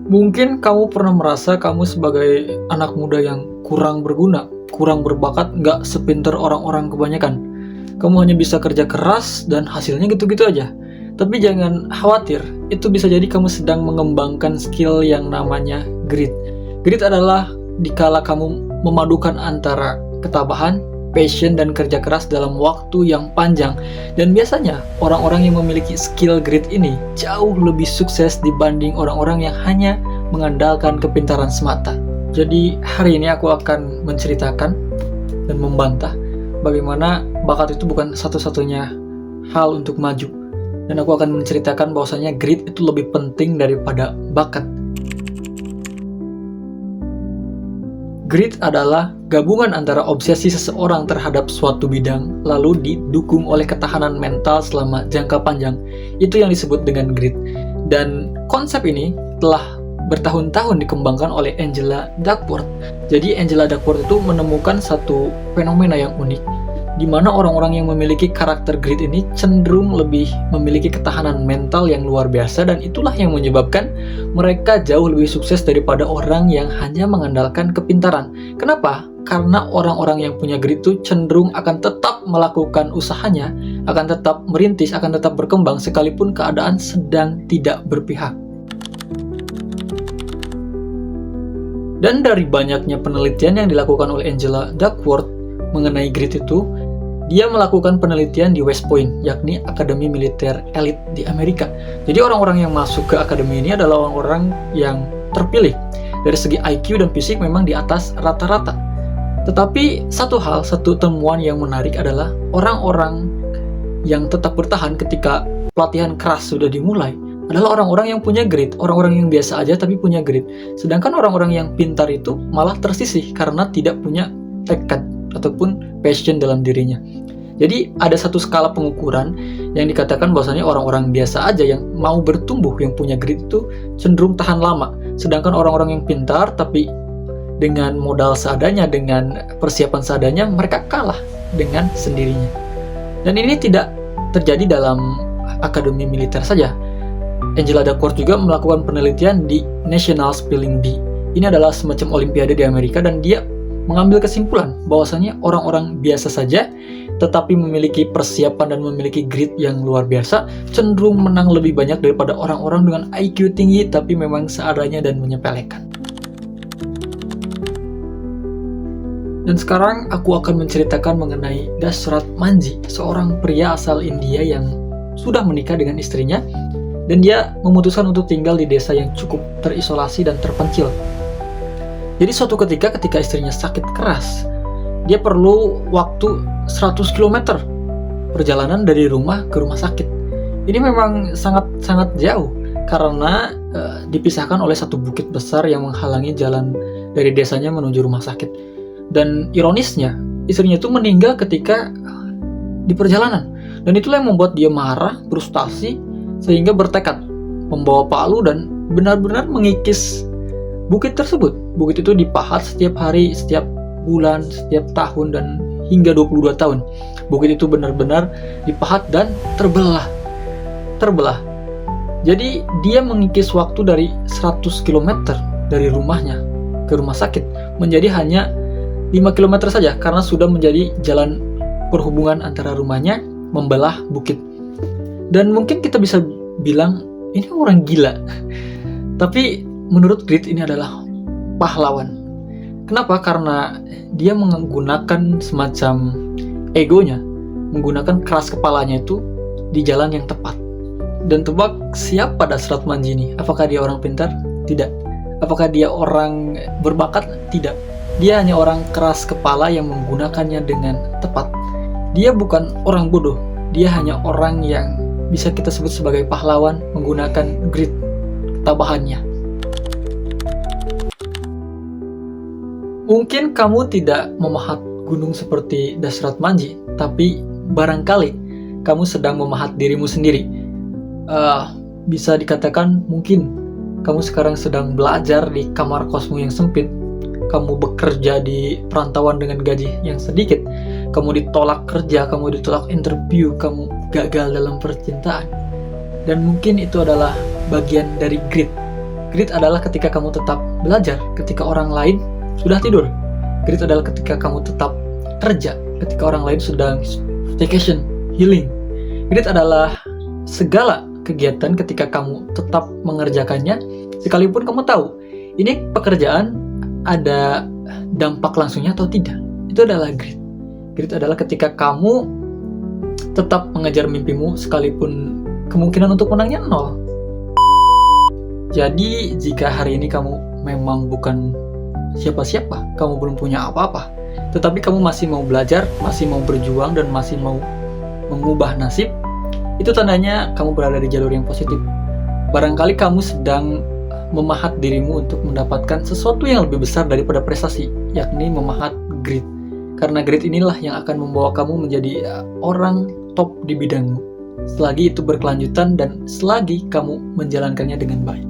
Mungkin kamu pernah merasa kamu sebagai anak muda yang kurang berguna, kurang berbakat, nggak sepinter orang-orang kebanyakan. Kamu hanya bisa kerja keras dan hasilnya gitu-gitu aja. Tapi jangan khawatir, itu bisa jadi kamu sedang mengembangkan skill yang namanya grit. Grit adalah dikala kamu memadukan antara ketabahan, passion, dan kerja keras dalam waktu yang panjang. Dan biasanya orang-orang yang memiliki skill grit ini jauh lebih sukses dibanding orang-orang yang hanya mengandalkan kepintaran semata. Jadi hari ini aku akan menceritakan dan membantah bagaimana bakat itu bukan satu-satunya hal untuk maju. Dan aku akan menceritakan bahwasanya grit itu lebih penting daripada bakat. Grit adalah gabungan antara obsesi seseorang terhadap suatu bidang lalu didukung oleh ketahanan mental selama jangka panjang. Itu yang disebut dengan grit. Dan konsep ini telah bertahun-tahun dikembangkan oleh Angela Duckworth. Jadi Angela Duckworth itu menemukan satu fenomena yang unik, di mana orang-orang yang memiliki karakter grit ini cenderung lebih memiliki ketahanan mental yang luar biasa, dan itulah yang menyebabkan mereka jauh lebih sukses daripada orang yang hanya mengandalkan kepintaran. Kenapa? Karena orang-orang yang punya grit itu cenderung akan tetap melakukan usahanya, akan tetap merintis, akan tetap berkembang sekalipun keadaan sedang tidak berpihak. Dan dari banyaknya penelitian yang dilakukan oleh Angela Duckworth mengenai grit itu, dia melakukan penelitian di West Point, yakni akademi militer elit di Amerika. Jadi orang-orang yang masuk ke akademi ini adalah orang-orang yang terpilih. Dari segi IQ dan fisik memang di atas rata-rata. Tetapi satu temuan yang menarik adalah orang-orang yang tetap bertahan ketika pelatihan keras sudah dimulai adalah orang-orang yang punya grit, orang-orang yang biasa aja tapi punya grit. Sedangkan orang-orang yang pintar itu malah tersisih karena tidak punya tekad ataupun passion dalam dirinya. Jadi ada satu skala pengukuran yang dikatakan bahwasanya orang-orang biasa aja yang mau bertumbuh, yang punya grit itu cenderung tahan lama. Sedangkan orang-orang yang pintar tapi dengan modal seadanya, dengan persiapan seadanya, mereka kalah dengan sendirinya. Dan ini tidak terjadi dalam akademi militer saja. Angela Duckworth juga melakukan penelitian di National Spelling Bee. Ini adalah semacam olimpiade di Amerika, dan dia mengambil kesimpulan bahwasanya orang-orang biasa saja tetapi memiliki persiapan dan memiliki grit yang luar biasa cenderung menang lebih banyak daripada orang-orang dengan IQ tinggi tapi memang seadanya dan menyepelekan. Dan sekarang aku akan menceritakan mengenai Dashrath Manjhi, seorang pria asal India yang sudah menikah dengan istrinya, dan dia memutuskan untuk tinggal di desa yang cukup terisolasi dan terpencil. Jadi suatu ketika istrinya sakit keras, dia perlu waktu 100 km perjalanan dari rumah ke rumah sakit. Ini memang sangat jauh karena dipisahkan oleh satu bukit besar yang menghalangi jalan dari desanya menuju rumah sakit. Dan ironisnya, istrinya itu meninggal ketika di perjalanan. Dan itulah yang membuat dia marah, frustasi, sehingga bertekad membawa palu dan benar-benar mengikis bukit tersebut. Bukit itu dipahat setiap hari, setiap bulan, setiap tahun, dan hingga 22 tahun. Bukit itu benar-benar dipahat dan terbelah. Jadi dia mengikis waktu dari 100 km dari rumahnya ke rumah sakit menjadi hanya 5 km saja, karena sudah menjadi jalan perhubungan antara rumahnya membelah bukit. Dan mungkin kita bisa bilang ini orang gila. Tapi menurut grit ini adalah pahlawan. Kenapa? Karena dia menggunakan semacam egonya, menggunakan keras kepalanya itu di jalan yang tepat. Dan tebak siapa Dashrath Manjhi ini? Apakah dia orang pintar? Tidak. Apakah dia orang berbakat? Tidak. Dia hanya orang keras kepala yang menggunakannya dengan tepat. Dia bukan orang bodoh. Dia hanya orang yang bisa kita sebut sebagai pahlawan menggunakan grit, ketabahannya. Mungkin kamu tidak memahat gunung seperti Dashrath Manjhi, tapi barangkali kamu sedang memahat dirimu sendiri. Bisa dikatakan mungkin kamu sekarang sedang belajar di kamar kosmu yang sempit. Kamu bekerja di perantauan dengan gaji yang sedikit. Kamu ditolak kerja, kamu ditolak interview, kamu gagal dalam percintaan. Dan mungkin itu adalah bagian dari grit. Grit adalah ketika kamu tetap belajar ketika orang lain sudah tidur. Grit adalah ketika kamu tetap kerja ketika orang lain sedang vacation, healing. Grit adalah segala kegiatan ketika kamu tetap mengerjakannya sekalipun kamu tahu ini pekerjaan ada dampak langsungnya atau tidak. Itu adalah grit. Grit adalah ketika kamu tetap mengejar mimpimu sekalipun kemungkinan untuk menangnya 0. Jadi jika hari ini kamu memang bukan siapa-siapa, kamu belum punya apa-apa, tetapi kamu masih mau belajar, masih mau berjuang, dan masih mau mengubah nasib, itu tandanya kamu berada di jalur yang positif. Barangkali kamu sedang memahat dirimu untuk mendapatkan sesuatu yang lebih besar daripada prestasi, yakni memahat grit. Karena grit inilah yang akan membawa kamu menjadi orang top di bidangmu, selagi itu berkelanjutan dan selagi kamu menjalankannya dengan baik.